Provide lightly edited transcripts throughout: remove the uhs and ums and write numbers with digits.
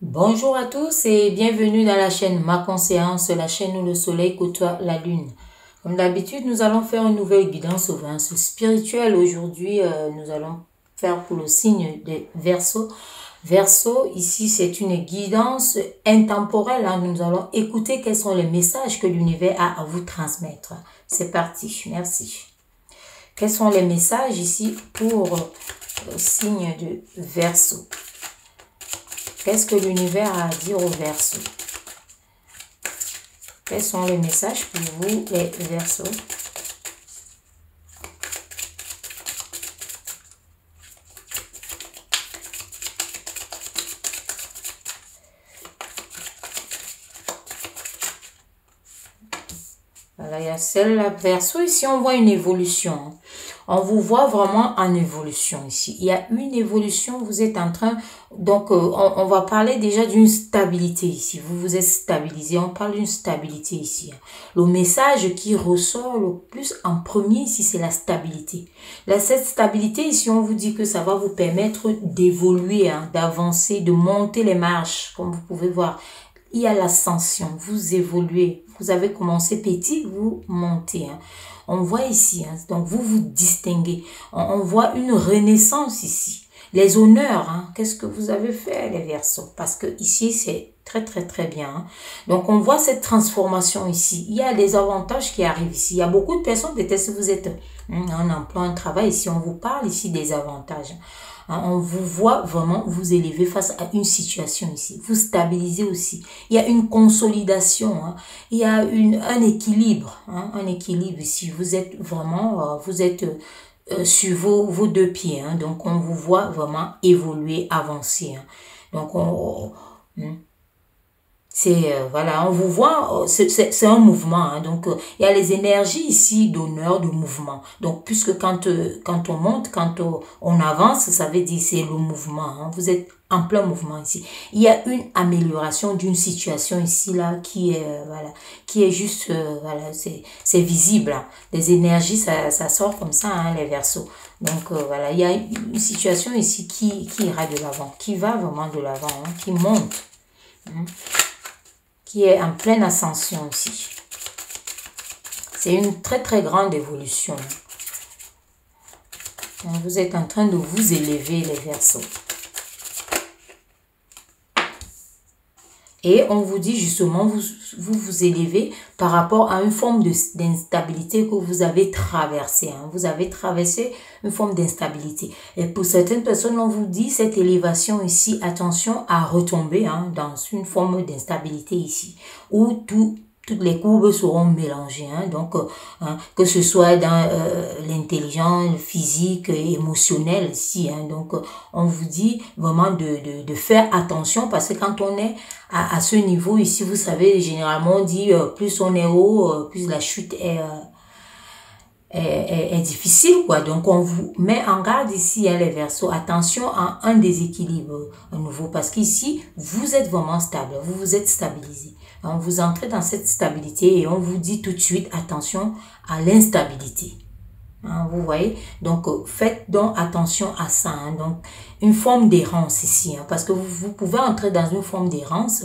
Bonjour à tous et bienvenue dans la chaîne Ma Conscience, la chaîne où le soleil côtoie la lune. Comme d'habitude, nous allons faire une nouvelle guidance au Verseau spirituel. Aujourd'hui, nous allons faire pour le signe des Verseaux. Verseau, ici, c'est une guidance intemporelle. Nous allons écouter quels sont les messages que l'univers a à vous transmettre. C'est parti, merci. Quels sont les messages ici pour le signe de Verseau? Qu'est-ce que l'univers a à dire au Verseau? Quels sont les messages pour vous, les Verseaux? Voilà, il y a celle-là, Verseau. Ici, on voit une évolution. On vous voit vraiment en évolution ici. Il y a une évolution, vous êtes en train... Donc, on va parler déjà d'une stabilité ici. Vous vous êtes stabilisé, on parle d'une stabilité ici. Le message qui ressort le plus en premier ici, c'est la stabilité. Là, cette stabilité ici, on vous dit que ça va vous permettre d'évoluer, d'avancer, de monter les marches, comme vous pouvez voir. Il y a l'ascension, vous évoluez, vous avez commencé petit, vous montez. On voit ici, donc vous vous distinguez. On voit une renaissance ici. Les honneurs, qu'est-ce que vous avez fait les Verseaux? Parce que ici, c'est très bien. Donc, on voit cette transformation ici. Il y a des avantages qui arrivent ici. Il y a beaucoup de personnes, peut-être si vous êtes en emploi, en travail, ici, on vous parle ici des avantages. On vous voit vraiment vous élever face à une situation ici. Vous stabilisez aussi. Il y a une consolidation. Il y a un équilibre. Un équilibre ici. Vous êtes vraiment, vous êtes sur vos deux pieds. Donc, on vous voit vraiment évoluer, avancer. Donc, c'est, voilà, on vous voit, c'est un mouvement. Donc, il y a les énergies ici d'honneur, de mouvement. Donc, puisque quand on monte, on avance, ça veut dire c'est le mouvement. Vous êtes en plein mouvement ici. Il y a une amélioration d'une situation ici, là, qui est, voilà, qui est juste, voilà, c'est visible. Les énergies, ça sort comme ça, les Verseaux. Donc, voilà, il y a une situation ici qui ira de l'avant, qui va vraiment de l'avant, qui monte. Qui est en pleine ascension ici. C'est une très grande évolution. Donc, vous êtes en train de vous élever, les Verseaux. Et on vous dit justement, vous élevez par rapport à une forme d'instabilité que vous avez traversée. Vous avez traversé une forme d'instabilité. Et pour certaines personnes, on vous dit cette élévation ici, attention à retomber dans une forme d'instabilité ici. Où toutes les courbes seront mélangées. Donc, que ce soit dans l'intelligence, le physique, émotionnel ici. Donc, on vous dit vraiment de faire attention parce que quand on est à ce niveau ici, vous savez, généralement, on dit plus on est haut, plus la chute est difficile, quoi. Donc, on vous met en garde ici, les Verseaux. Attention à un déséquilibre à nouveau. Parce qu'ici, vous êtes vraiment stable. Vous vous êtes stabilisé. Vous entrez dans cette stabilité et on vous dit tout de suite, attention à l'instabilité. Vous voyez, donc faites donc attention à ça. Donc une forme d'errance ici, parce que vous pouvez entrer dans une forme d'errance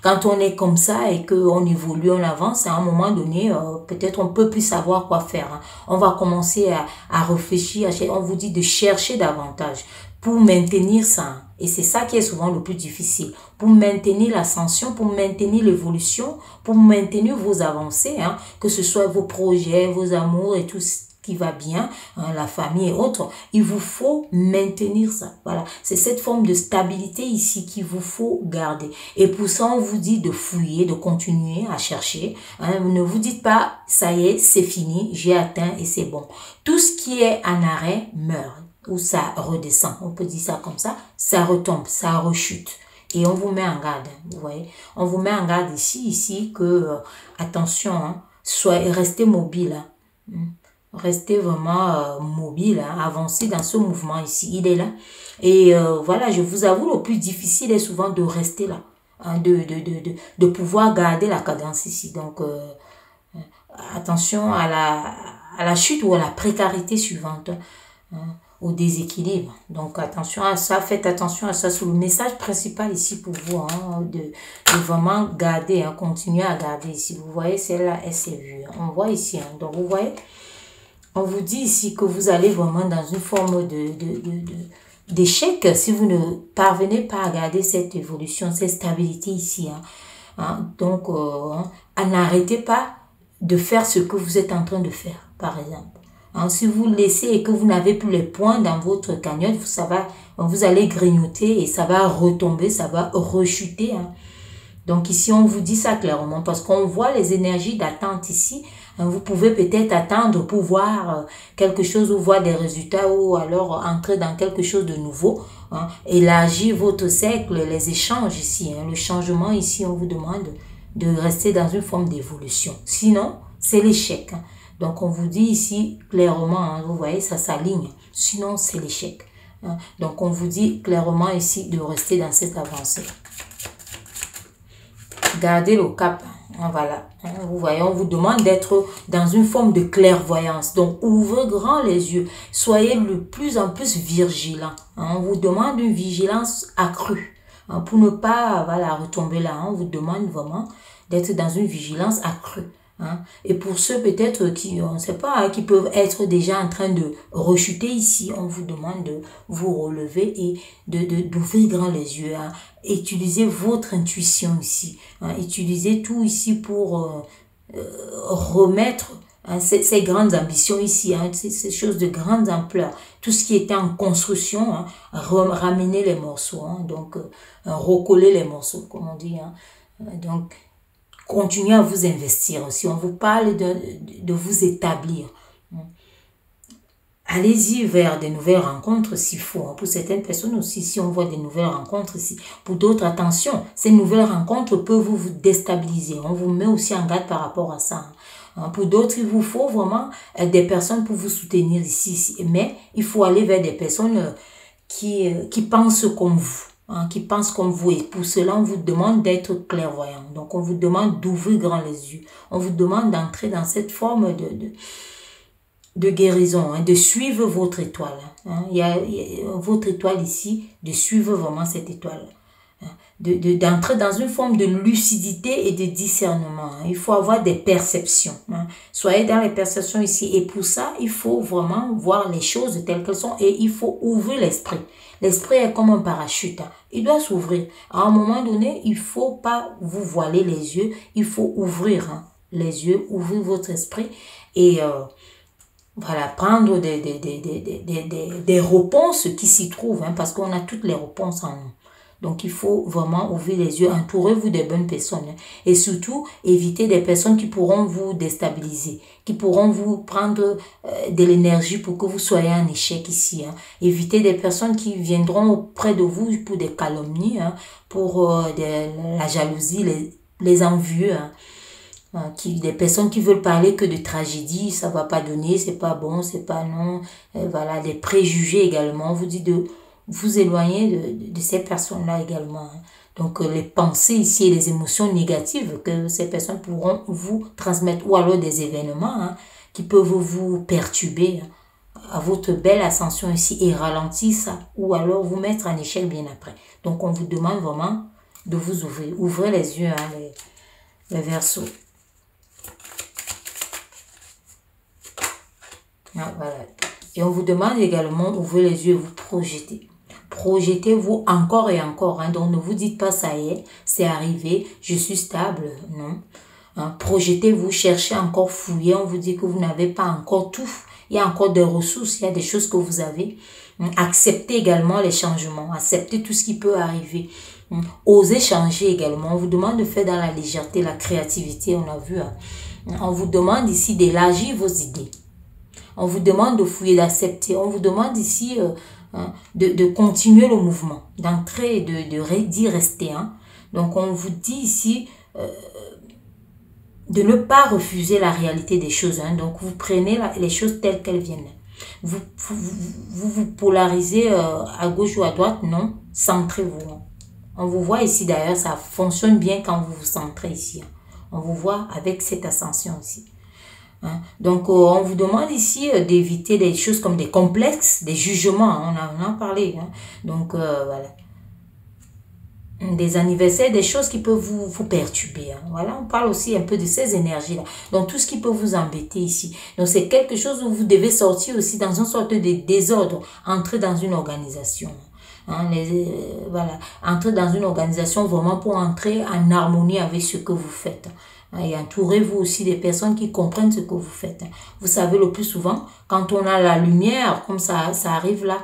quand on est comme ça et qu'on évolue, on avance. À un moment donné, peut-être on peut plus savoir quoi faire. On va commencer à réfléchir. On vous dit de chercher davantage pour maintenir ça. Et c'est ça qui est souvent le plus difficile. Pour maintenir l'ascension, pour maintenir l'évolution, pour maintenir vos avancées, que ce soit vos projets, vos amours et tout qui va bien, la famille et autres, il vous faut maintenir ça. Voilà, c'est cette forme de stabilité ici qu'il vous faut garder. Et pour ça, on vous dit de fouiller, de continuer à chercher. Ne vous dites pas, ça y est, c'est fini, j'ai atteint et c'est bon. Tout ce qui est en arrêt meurt ou ça redescend. On peut dire ça comme ça retombe, ça rechute. Et on vous met en garde, vous voyez. On vous met en garde ici que, attention, restez mobile. Restez vraiment mobile, avancez dans ce mouvement ici. Il est là. Et voilà, je vous avoue, le plus difficile est souvent de rester là. De pouvoir garder la cadence ici. Donc, attention à la chute ou à la précarité suivante. au déséquilibre. Donc attention à ça, faites attention à ça. C'est le message principal ici pour vous, hein, de vraiment garder, hein, continuer à garder ici. Vous voyez, celle-là, elle s'est vue. On voit ici, hein. Donc vous voyez, on vous dit ici que vous allez vraiment dans une forme d'échec si vous ne parvenez pas à garder cette évolution, cette stabilité ici. Hein. Hein? Donc, n'arrêtez pas de faire ce que vous êtes en train de faire, par exemple. Hein? Si vous laissez et que vous n'avez plus les points dans votre cagnotte, vous allez grignoter et ça va retomber, ça va rechuter. Hein? Donc ici, on vous dit ça clairement parce qu'on voit les énergies d'attente ici. Vous pouvez peut-être attendre pour voir quelque chose ou voir des résultats ou alors entrer dans quelque chose de nouveau. Hein, élargir votre cercle, les échanges ici. Hein, le changement ici, on vous demande de rester dans une forme d'évolution. Sinon, c'est l'échec. Hein. Donc on vous dit ici clairement, hein, vous voyez, ça s'aligne. Sinon, c'est l'échec. Hein. Donc on vous dit clairement ici de rester dans cette avancée. Gardez le cap. Voilà. Vous voyez, on vous demande d'être dans une forme de clairvoyance. Donc, ouvrez grand les yeux. Soyez de plus en plus vigilant. On vous demande une vigilance accrue. Pour ne pas retomber là, on vous demande vraiment d'être dans une vigilance accrue. Et pour ceux peut-être qui, on ne sait pas, qui peuvent être déjà en train de rechuter ici, on vous demande de vous relever et d'ouvrir grand les yeux. Utilisez votre intuition ici. Utilisez tout ici pour remettre ces grandes ambitions ici, ces choses de grande ampleur. Tout ce qui était en construction, ramener les morceaux, donc recoller les morceaux, comme on dit. Donc, continuez à vous investir aussi. On vous parle de vous établir. Allez-y vers des nouvelles rencontres s'il faut. Pour certaines personnes aussi, si on voit des nouvelles rencontres ici. Pour d'autres, attention, ces nouvelles rencontres peuvent vous déstabiliser. On vous met aussi en garde par rapport à ça. Pour d'autres, il vous faut vraiment des personnes pour vous soutenir ici. Mais il faut aller vers des personnes qui pensent comme vous. Qui pensent comme vous, et pour cela on vous demande d'être clairvoyant. Donc on vous demande d'ouvrir grand les yeux, on vous demande d'entrer dans cette forme de guérison, de suivre votre étoile. Il y a votre étoile ici, de suivre vraiment cette étoile, d'entrer dans une forme de lucidité et de discernement. Il faut avoir des perceptions. Soyez dans les perceptions ici, et pour ça il faut vraiment voir les choses telles qu'elles sont, et il faut ouvrir l'esprit. L'esprit est comme un parachute. Il doit s'ouvrir. À un moment donné, il ne faut pas vous voiler les yeux. Il faut ouvrir les yeux, ouvrir votre esprit et prendre des réponses qui s'y trouvent. Parce qu'on a toutes les réponses en nous. Donc, il faut vraiment ouvrir les yeux. Entourez-vous des bonnes personnes. Et surtout, évitez des personnes qui pourront vous déstabiliser, qui pourront vous prendre de l'énergie pour que vous soyez en échec ici. Évitez des personnes qui viendront auprès de vous pour des calomnies, pour la jalousie, les envieux. Des personnes qui veulent parler que de tragédie, ça va pas donner, c'est pas bon, c'est pas non. Des préjugés également. On vous dit de vous éloigner de ces personnes-là également. Donc, les pensées ici et les émotions négatives que ces personnes pourront vous transmettre, ou alors des événements qui peuvent vous perturber à votre belle ascension ici et ralentir ça, ou alors vous mettre en échec bien après. Donc, on vous demande vraiment de vous ouvrir. Ouvrez les yeux, les Verseaux. Voilà. Et on vous demande également d'ouvrir les yeux et vous projeter. Projetez-vous encore et encore. Donc, ne vous dites pas, ça y est, c'est arrivé, je suis stable. Non. Projetez-vous, cherchez encore, fouillez. On vous dit que vous n'avez pas encore tout. Il y a encore des ressources, il y a des choses que vous avez. Acceptez également les changements. Acceptez tout ce qui peut arriver. Osez changer également. On vous demande de faire dans la légèreté, la créativité, on a vu. On vous demande ici d'élargir vos idées. On vous demande de fouiller, d'accepter. On vous demande ici de continuer le mouvement, d'entrer et d'y rester. Donc, on vous dit ici de ne pas refuser la réalité des choses. Donc, vous prenez les choses telles qu'elles viennent. Vous polarisez à gauche ou à droite, non. Centrez-vous. On vous voit ici d'ailleurs, ça fonctionne bien quand vous vous centrez ici. On vous voit avec cette ascension ici. Hein. Donc, on vous demande ici d'éviter des choses comme des complexes, des jugements. Hein. On en a parlé. Hein. Donc, voilà. Des anniversaires, des choses qui peuvent vous perturber. Hein. Voilà, on parle aussi un peu de ces énergies-là. Donc, tout ce qui peut vous embêter ici. Donc, c'est quelque chose où vous devez sortir aussi dans une sorte de désordre, entrer dans une organisation. Hein, voilà, entrer dans une organisation vraiment pour entrer en harmonie avec ce que vous faites. Et entourez-vous aussi des personnes qui comprennent ce que vous faites. Vous savez, le plus souvent, quand on a la lumière, comme ça arrive là,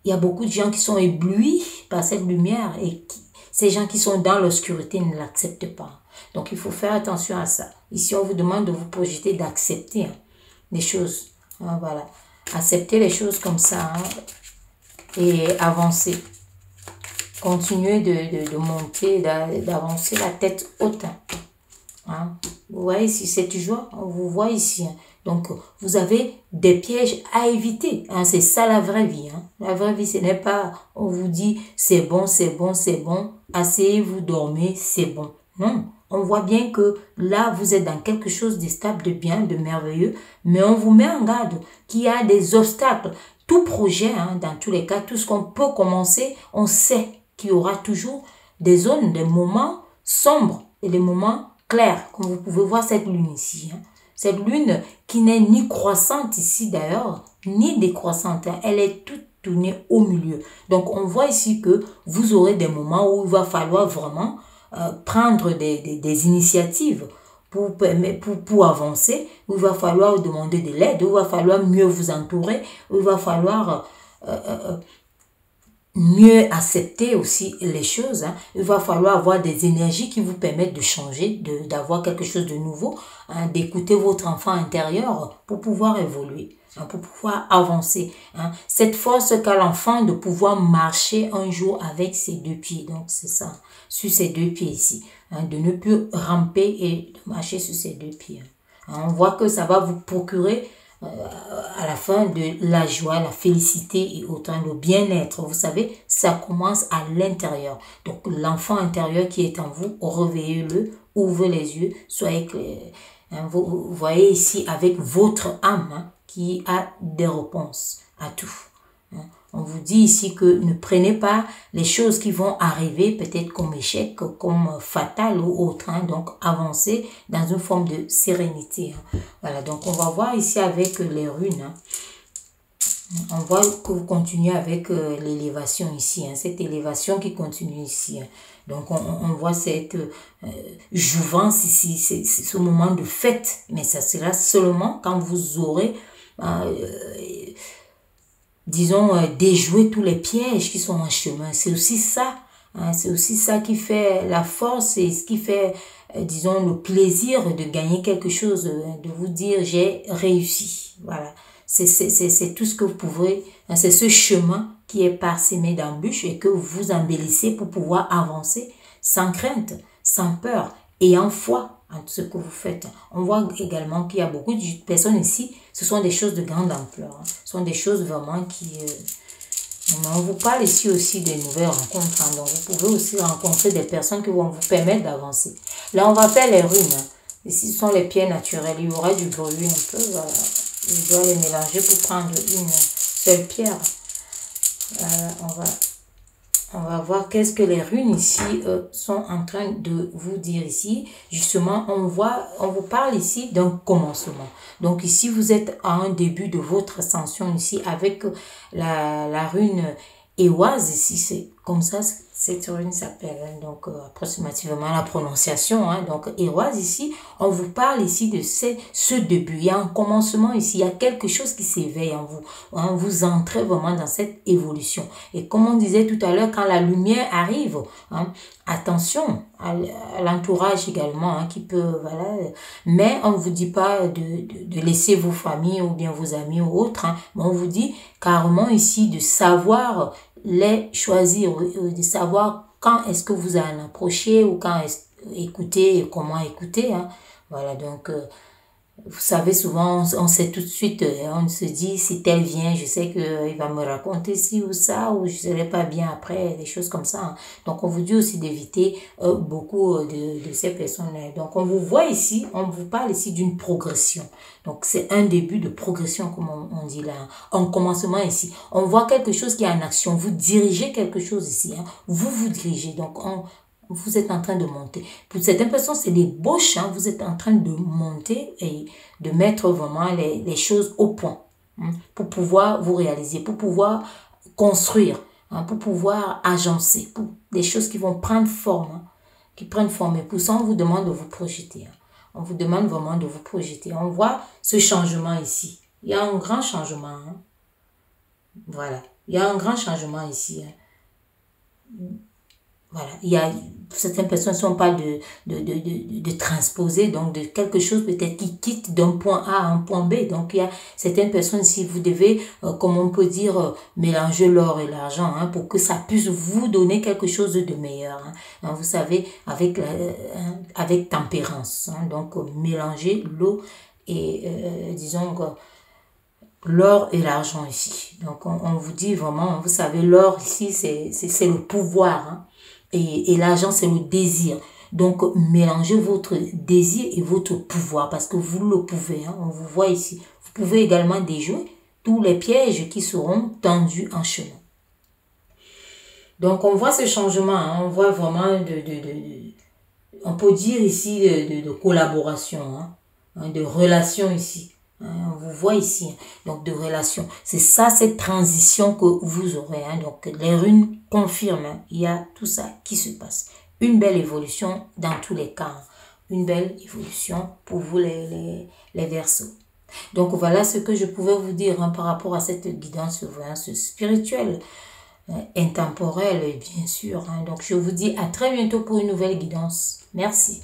il y a beaucoup de gens qui sont éblouis par cette lumière et ces gens qui sont dans l'obscurité ne l'acceptent pas. Donc, il faut faire attention à ça. Ici, on vous demande de vous projeter, d'accepter les choses. Hein, voilà. Accepter les choses comme ça et avancer. Continuez de monter, d'avancer la tête haute. Hein. Vous voyez ici, c'est toujours, on vous voit ici. Hein. Donc, vous avez des pièges à éviter. Hein. C'est ça la vraie vie. Hein. La vraie vie, ce n'est pas, on vous dit, c'est bon, c'est bon, c'est bon. Asseyez-vous, dormez, c'est bon. Non, on voit bien que là, vous êtes dans quelque chose de stable, de bien, de merveilleux. Mais on vous met en garde qu'il y a des obstacles. Tout projet, hein, dans tous les cas, tout ce qu'on peut commencer, on sait qu'il y aura toujours des zones, des moments sombres et des moments clairs. Comme vous pouvez voir cette lune ici. Hein. Cette lune qui n'est ni croissante ici d'ailleurs, ni décroissante. Hein. Elle est toute tournée au milieu. Donc on voit ici que vous aurez des moments où il va falloir vraiment prendre des initiatives pour avancer. Où il va falloir demander de l'aide, où il va falloir mieux vous entourer, où il va falloir mieux accepter aussi les choses. Hein. Il va falloir avoir des énergies qui vous permettent de changer, d'avoir quelque chose de nouveau, hein, d'écouter votre enfant intérieur pour pouvoir évoluer, hein, pour pouvoir avancer. Hein. Cette force qu'a l'enfant de pouvoir marcher un jour avec ses deux pieds. Donc c'est ça, sur ses deux pieds ici. Hein, de ne plus ramper et de marcher sur ses deux pieds. Hein. On voit que ça va vous procurer à la fin de la joie, la félicité et autant le bien-être. Vous savez, ça commence à l'intérieur. Donc, l'enfant intérieur qui est en vous, réveillez-le, ouvrez les yeux, soyez clair. Hein, vous voyez ici avec votre âme hein, qui a des réponses à tout. Hein. On vous dit ici que ne prenez pas les choses qui vont arriver, peut-être comme échec, comme fatal ou autre. Hein. Donc, avancez dans une forme de sérénité. Hein. Voilà, donc on va voir ici avec les runes. Hein. On voit que vous continuez avec l'élévation ici. Hein. Cette élévation qui continue ici. Hein. Donc, on voit cette jouvence ici, c'est ce moment de fête. Mais ça sera seulement quand vous aurez... disons, déjouer tous les pièges qui sont en chemin. C'est aussi ça. Hein, c'est aussi ça qui fait la force et ce qui fait, disons, le plaisir de gagner quelque chose, de vous dire j'ai réussi. Voilà. C'est tout ce que vous pouvez. Hein, c'est ce chemin qui est parsemé d'embûches et que vous embellissez pour pouvoir avancer sans crainte, sans peur et en foi. Ce que vous faites. On voit également qu'il y a beaucoup de personnes ici, ce sont des choses de grande ampleur. Hein. Ce sont des choses vraiment qui... on vous parle ici aussi des nouvelles rencontres. Hein. Donc, vous pouvez aussi rencontrer des personnes qui vont vous permettre d'avancer. Là, on va faire les runes. Hein. Ici, ce sont les pierres naturelles. Il y aura du bruit un peu. Voilà. Je dois les mélanger pour prendre une seule pierre. On va voir qu'est-ce que les runes ici sont en train de vous dire ici. Justement, on vous parle ici d'un commencement. Donc ici, vous êtes à un début de votre ascension ici avec la rune Éoise ici. C'est comme ça, cette rune s'appelle. Hein, donc approximativement la prononciation. Hein, donc Éoise ici, on vous parle ici de ce début. Il y a un commencement ici. Il y a quelque chose qui s'éveille en vous. Hein, vous entrez vraiment dans cette évolution. Et comme on disait tout à l'heure, quand la lumière arrive, hein, attention à l'entourage également hein, qui peut, voilà. Mais on ne vous dit pas de laisser vos familles ou bien vos amis ou autres. Hein, mais on vous dit carrément ici de savoir les choisir, de savoir quand est-ce que vous en approchez ou quand écouter et comment écouter. Hein. Voilà, donc Vous savez, souvent, on sait tout de suite, on se dit, si tel vient, je sais qu'il va me raconter ci ou ça, ou je ne serai pas bien après, des choses comme ça. Hein. Donc, on vous dit aussi d'éviter beaucoup de ces personnes-là. Donc, on vous voit ici, on vous parle ici d'une progression. Donc, c'est un début de progression, comme on dit là. En commencement ici, on voit quelque chose qui est en action. Vous dirigez quelque chose ici. Hein. Vous vous dirigez. Donc, vous êtes en train de monter. Pour certaines personnes, c'est l'ébauche. Hein. Vous êtes en train de monter et de mettre vraiment les choses au point. Hein, pour pouvoir vous réaliser, pour pouvoir construire, hein, pour pouvoir agencer, pour des choses qui vont prendre forme. Hein, qui prennent forme. Et pour ça, on vous demande de vous projeter. Hein. On vous demande vraiment de vous projeter. On voit ce changement ici. Il y a un grand changement. Hein. Voilà. Il y a un grand changement ici. Hein. Voilà, il y a certaines personnes, si on parle de transposer, donc de quelque chose peut-être qui quitte d'un point A à un point B. Donc, il y a certaines personnes, si vous devez, comme on peut dire, mélanger l'or et l'argent, hein, pour que ça puisse vous donner quelque chose de meilleur. Hein, vous savez, avec tempérance. Hein, donc, mélanger l'eau et, disons, l'or et l'argent ici. Donc, on vous dit vraiment, vous savez, l'or ici, c'est le pouvoir, hein. Et l'argent, c'est le désir. Donc, mélangez votre désir et votre pouvoir parce que vous le pouvez. Hein, on vous voit ici. Vous pouvez également déjouer tous les pièges qui seront tendus en chemin. Donc, on voit ce changement. Hein, on voit vraiment on peut dire ici de collaboration, hein, de relation ici. On vous voit ici, hein, donc de relation. C'est ça, cette transition que vous aurez. Hein, donc, les runes confirment, hein, il y a tout ça qui se passe. Une belle évolution dans tous les cas. Hein, une belle évolution pour vous les Verseaux. Donc, voilà ce que je pouvais vous dire hein, par rapport à cette guidance spirituelle, intemporelle, bien sûr. Hein. Donc, je vous dis à très bientôt pour une nouvelle guidance. Merci.